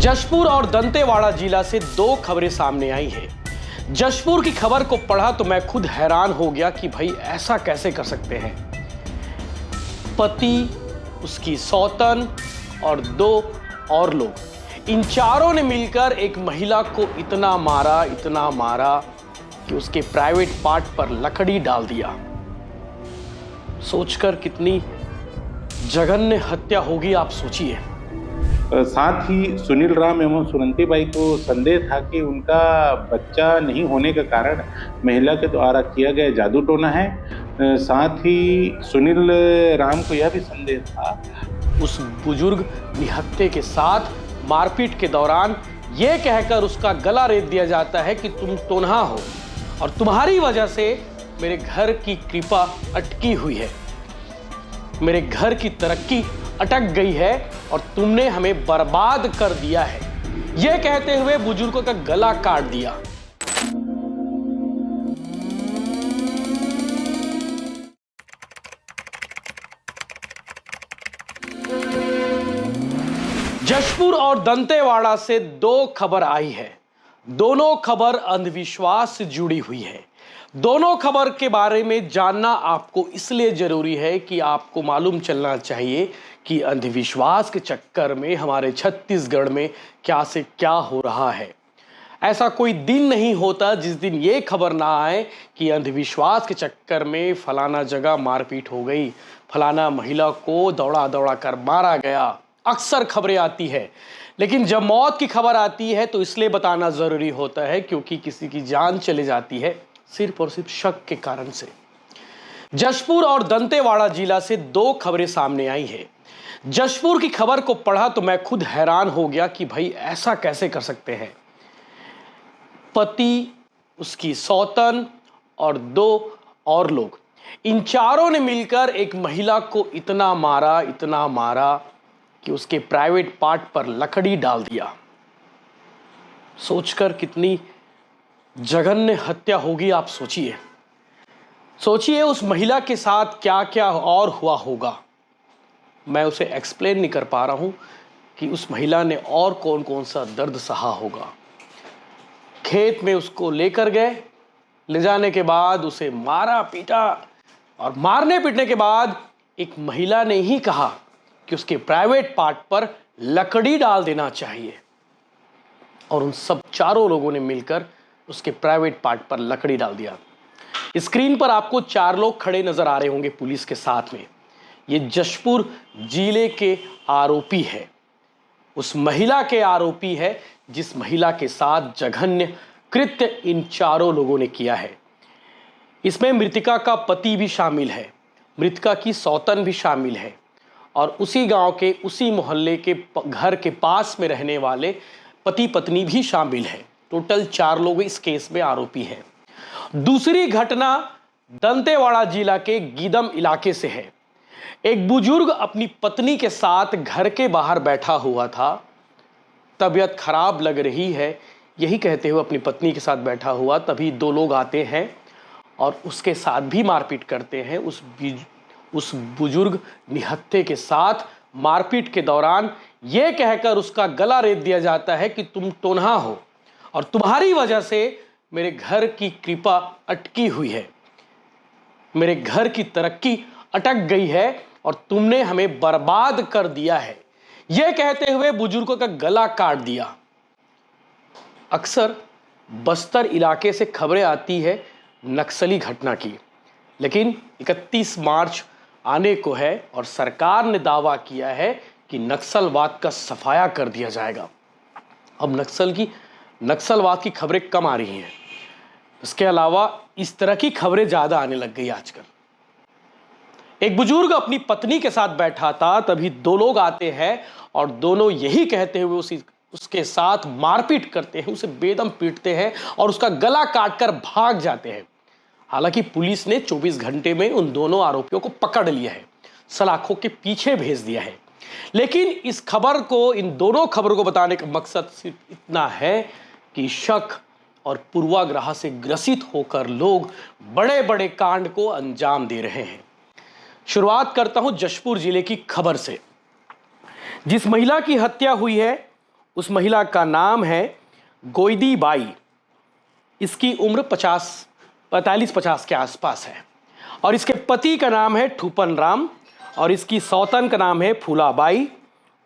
जशपुर और दंतेवाड़ा जिला से दो खबरें सामने आई हैं। जशपुर की खबर को पढ़ा तो मैं खुद हैरान हो गया कि भाई ऐसा कैसे कर सकते हैं। पति, उसकी सौतन और दो और लोग, इन चारों ने मिलकर एक महिला को इतना मारा कि उसके प्राइवेट पार्ट पर लकड़ी डाल दिया। सोचकर कितनी जघन्य हत्या होगी आप सोचिए। साथ ही सुनील राम एवं सुनंती बाई को संदेह था कि उनका बच्चा नहीं होने का कारण महिला के द्वारा किया गया जादू टोना है। साथ ही सुनील राम को यह भी संदेह था उस बुजुर्ग निहत्थे के साथ मारपीट के दौरान यह कहकर उसका गला रेत दिया जाता है कि तुम टोन्हा हो और तुम्हारी वजह से मेरे घर की कृपा अटकी हुई है, मेरे घर की तरक्की अटक गई है और तुमने हमें बर्बाद कर दिया है। यह कहते हुए बुजुर्गों का गला काट दिया। जशपुर और दंतेवाड़ा से दो खबर आई है। दोनों खबर अंधविश्वास से जुड़ी हुई है। दोनों खबर के बारे में जानना आपको इसलिए जरूरी है कि आपको मालूम चलना चाहिए कि अंधविश्वास के चक्कर में हमारे छत्तीसगढ़ में क्या से क्या हो रहा है। ऐसा कोई दिन नहीं होता जिस दिन ये खबर ना आए कि अंधविश्वास के चक्कर में फलाना जगह मारपीट हो गई, फलाना महिला को दौड़ा दौड़ा कर मारा गया। अक्सर खबरें आती है, लेकिन जब मौत की खबर आती है तो इसलिए बताना जरूरी होता है क्योंकि किसी की जान चली जाती है सिर्फ और सिर्फ शक के कारण से। जशपुर और दंतेवाड़ा जिला से दो खबरें सामने आई हैं। जशपुर की खबर को पढ़ा तो मैं खुद हैरान हो गया कि भाई ऐसा कैसे कर सकते हैं। पति, उसकी सौतन और दो और लोग, इन चारों ने मिलकर एक महिला को इतना मारा कि उसके प्राइवेट पार्ट पर लकड़ी डाल दिया। सोचकर कितनी जघन्य हत्या होगी आप सोचिए उस महिला के साथ क्या क्या और हुआ होगा। मैं उसे एक्सप्लेन नहीं कर पा रहा हूं कि उस महिला ने और कौन कौन सा दर्द सहा होगा। खेत में उसको लेकर गए, ले जाने के बाद उसे मारा पीटा और मारने पीटने के बाद एक महिला ने ही कहा कि उसके प्राइवेट पार्ट पर लकड़ी डाल देना चाहिए और उन सब चारों लोगों ने मिलकर उसके प्राइवेट पार्ट पर लकड़ी डाल दिया। स्क्रीन पर आपको चार लोग खड़े नजर आ रहे होंगे पुलिस के साथ में। ये जशपुर जिले के आरोपी है, उस महिला के आरोपी है जिस महिला के साथ जघन्य कृत्य इन चारों लोगों ने किया है। इसमें मृतिका का पति भी शामिल है, मृतिका की सौतन भी शामिल है और उसी गांव के उसी मोहल्ले के घर के पास में रहने वाले पति पत्नी भी शामिल है। टोटल चार लोग इस केस में आरोपी हैं। दूसरी घटना दंतेवाड़ा जिला के गीदम इलाके से है। एक बुजुर्ग अपनी पत्नी के साथ घर के बाहर बैठा हुआ था। तबीयत खराब लग रही है, यही कहते हुए अपनी पत्नी के साथ बैठा हुआ, तभी दो लोग आते हैं और उसके साथ भी मारपीट करते हैं। उस बुजुर्ग निहत्थे के साथ मारपीट के दौरान यह कहकर उसका गला रेत दिया जाता है कि तुम टोन्हा हो और तुम्हारी वजह से मेरे घर की कृपा अटकी हुई है, मेरे घर की तरक्की अटक गई है और तुमने हमें बर्बाद कर दिया है। यह कहते हुए बुजुर्गों का गला काट दिया। अक्सर बस्तर इलाके से खबरें आती है नक्सली घटना की, लेकिन 31 मार्च आने को है और सरकार ने दावा किया है कि नक्सलवाद का सफाया कर दिया जाएगा। अब नक्सलवाद की खबरें कम आ रही हैं, इसके अलावा इस तरह की खबरें ज्यादा आने लग गई आजकल। एक बुजुर्ग अपनी पत्नी के साथ बैठा था, तभी दो लोग आते हैं और दोनों यही कहते हुए उसके साथ मारपीट करते हैं, उसे बेदम पीटते हैं और उसका गला काटकर भाग जाते हैं। हालांकि पुलिस ने 24 घंटे में उन दोनों आरोपियों को पकड़ लिया है, सलाखों के पीछे भेज दिया है। लेकिन इन दोनों खबरों को बताने का मकसद सिर्फ इतना है कि शक और पूर्वाग्रह से ग्रसित होकर लोग बड़े बड़े कांड को अंजाम दे रहे हैं। शुरुआत करता हूं जशपुर जिले की खबर से। जिस महिला की हत्या हुई है उस महिला का नाम है गोइदी बाई। इसकी उम्र 45 के आसपास है। और इसके पति का नाम है ठूपन राम और इसकी सौतन का नाम है फूलाबाई।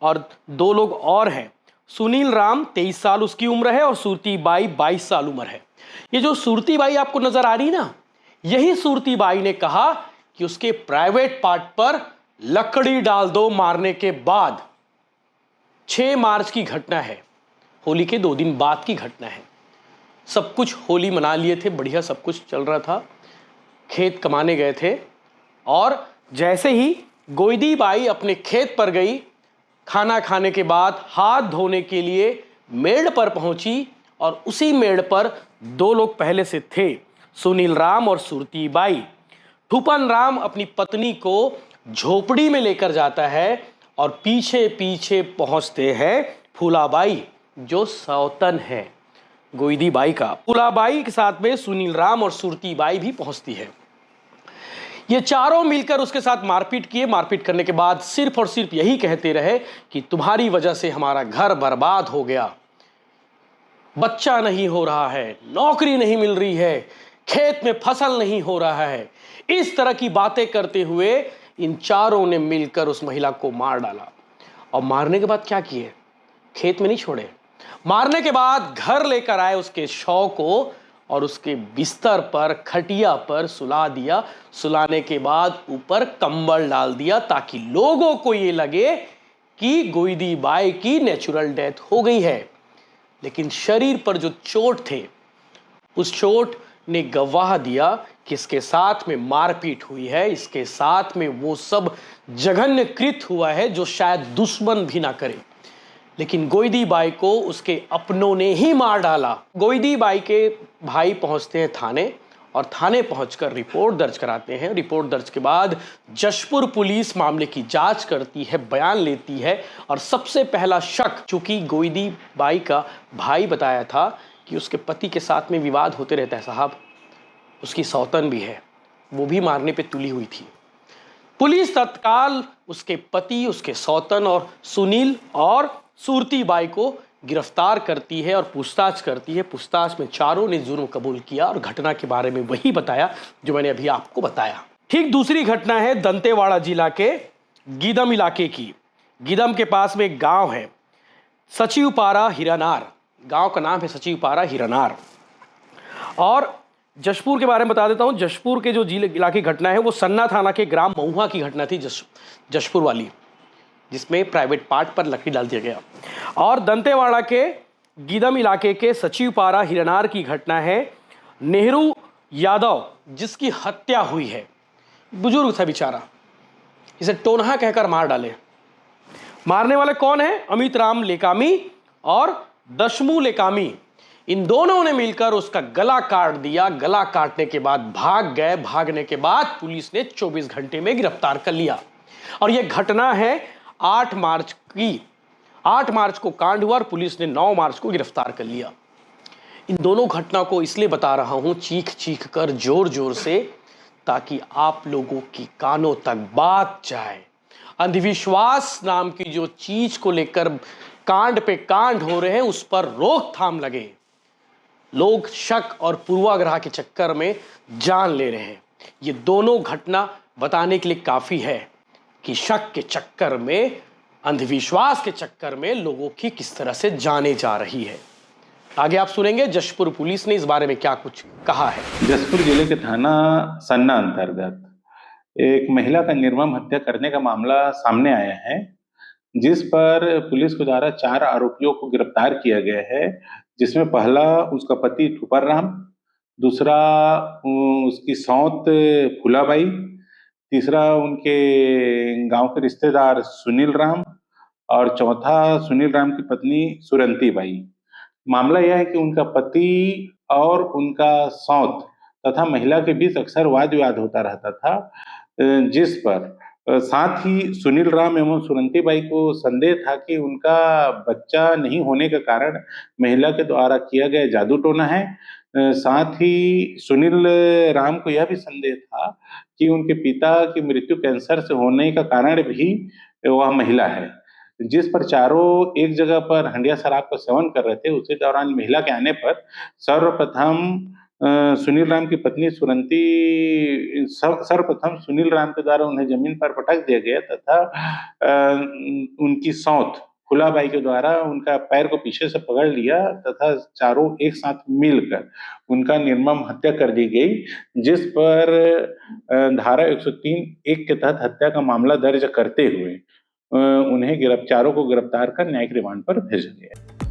और दो लोग और हैं, सुनील राम 23 साल उसकी उम्र है और सूरती बाई 22 साल उम्र है। ये जो सूरती बाई आपको नजर आ रही ना, यही सूरती बाई ने कहा कि उसके प्राइवेट पार्ट पर लकड़ी डाल दो मारने के बाद। 6 मार्च की घटना है, होली के 2 दिन बाद की घटना है। सब कुछ होली मना लिए थे, बढ़िया सब कुछ चल रहा था, खेत कमाने गए थे और जैसे ही गोइदी बाई अपने खेत पर गई, खाना खाने के बाद हाथ धोने के लिए मेड़ पर पहुंची और उसी मेड़ पर 2 लोग पहले से थे, सुनील राम और सूरती बाई। ठूपन राम अपनी पत्नी को झोपड़ी में लेकर जाता है और पीछे पीछे पहुंचते हैं फूलाबाई, जो सौतन है गोइदी बाई का। फूलाबाई के साथ में सुनील राम और सूरती बाई भी पहुंचती है। ये चारों मिलकर उसके साथ मारपीट किए। मारपीट करने के बाद सिर्फ और सिर्फ यही कहते रहे कि तुम्हारी वजह से हमारा घर बर्बाद हो गया, बच्चा नहीं हो रहा है, नौकरी नहीं मिल रही है, खेत में फसल नहीं हो रहा है। इस तरह की बातें करते हुए इन चारों ने मिलकर उस महिला को मार डाला। और मारने के बाद क्या किए? खेत में नहीं छोड़े, मारने के बाद घर लेकर आए उसके शव को और उसके बिस्तर पर, खटिया पर सुला दिया। सुलाने के बाद ऊपर कंबल डाल दिया ताकि लोगों को यह लगे कि गोइदी बाई की नेचुरल डेथ हो गई है। लेकिन शरीर पर जो चोट थे, उस चोट ने गवाह दिया कि इसके साथ में मारपीट हुई है, इसके साथ में वो सब जघन्य कृत्य हुआ है जो शायद दुश्मन भी ना करे। लेकिन गोइदी बाई को उसके अपनों ने ही मार डाला। गोइदी बाई के भाई पहुंचते हैं थाने और थाने पहुंचकर रिपोर्ट दर्ज कराते हैं। रिपोर्ट दर्ज के बाद जशपुर पुलिस मामले की जांच करती है, बयान लेती है और सबसे पहला शक, चूंकि गोइदी बाई का भाई बताया था कि उसके पति के साथ में विवाद होते रहता है साहब, उसकी सौतन भी है, वो भी मारने पे तुली हुई थी। पुलिस तत्काल उसके पति, उसके सौतन और सुनील और सूरती बाई को गिरफ्तार करती है और पूछताछ करती है। पूछताछ में चारों ने जुर्म कबूल किया और घटना के बारे में वही बताया जो मैंने अभी आपको बताया। ठीक दूसरी घटना है दंतेवाड़ा जिला के गीदम इलाके की। गीदम के पास में एक गांव है सचिवपारा हिरनार, गांव का नाम है सचिवपारा हिरनार। और जशपुर के बारे में बता देता हूं। जशपुर के जो जिले इलाके की घटना है वो सन्ना थाना के ग्राम महुआ की घटना थी, जशपुर वाली, जिसमें प्राइवेट पार्ट पर लकड़ी डाल दिया गया। और दंतेवाड़ा के गीदम इलाके के सचिवपारा हिरनार की घटना है नेहरू यादव, जिसकी हत्या हुई है। बुजुर्ग था बेचारा, इसे टोनहा कहकर मार डाले। मारने वाले कौन है? अमित राम लेकामी और दशमू लेकामी। इन दोनों ने मिलकर उसका गला काट दिया। गला काटने के बाद भाग गए। भागने के बाद पुलिस ने 24 घंटे में गिरफ्तार कर लिया। और यह घटना है 8 मार्च की। 8 मार्च को कांड हुआ और पुलिस ने 9 मार्च को गिरफ्तार कर लिया। इन दोनों घटना को इसलिए बता रहा हूं चीख चीख कर, जोर जोर से, ताकि आप लोगों की कानों तक बात जाए। अंधविश्वास नाम की जो चीज को लेकर कांड पे कांड हो रहे हैं, उस पर रोकथाम लगे। लोग शक और पूर्वाग्रह के चक्कर में जान ले रहे हैं। ये दोनों घटना बताने के लिए काफी है कि शक के चक्कर में, अंधविश्वास के चक्कर में लोगों की किस तरह से जाने जा रही है। आगे आप सुनेंगे जशपुर पुलिस ने इस बारे में क्या कुछ कहा है। जशपुर जिले के थाना सन्ना अंतर्गत एक महिला का निर्मम हत्या करने का मामला सामने आया है, जिस पर पुलिस के द्वारा 4 आरोपियों को गिरफ्तार किया गया है। जिसमें पहला उसका पति ठुपर राम, दूसरा उसकी सौत फूलाबाई, तीसरा उनके गांव के रिश्तेदार सुनील राम और चौथा सुनील राम की पत्नी सुरंती बाई। मामला यह है कि उनका पति और उनका सौत तथा महिला के बीच अक्सर वाद विवाद होता रहता था, जिस पर साथ ही सुनील राम एवं सुरंती बाई को संदेह था कि उनका बच्चा नहीं होने के कारण महिला के द्वारा किया गया जादू टोना है। साथ ही सुनील राम को यह भी संदेह था कि उनके पिता की मृत्यु कैंसर से होने का कारण भी वह महिला है। जिस पर चारों एक जगह पर हंडिया शराब का सेवन कर रहे थे। उसी दौरान महिला के आने पर सर्वप्रथम सुनील राम की पत्नी सर्वप्रथम सुनील राम के द्वारा उन्हें जमीन पर पटक दिया गया तथा उनकी सौत फुलाबाई के द्वारा उनका पैर को पीछे से पकड़ लिया तथा चारों एक साथ मिलकर उनका निर्मम हत्या कर दी गई, जिस पर धारा 103(1) के तहत हत्या का मामला दर्ज करते हुए उन्हें चारों को गिरफ्तार कर न्यायिक रिमांड पर भेजा गया।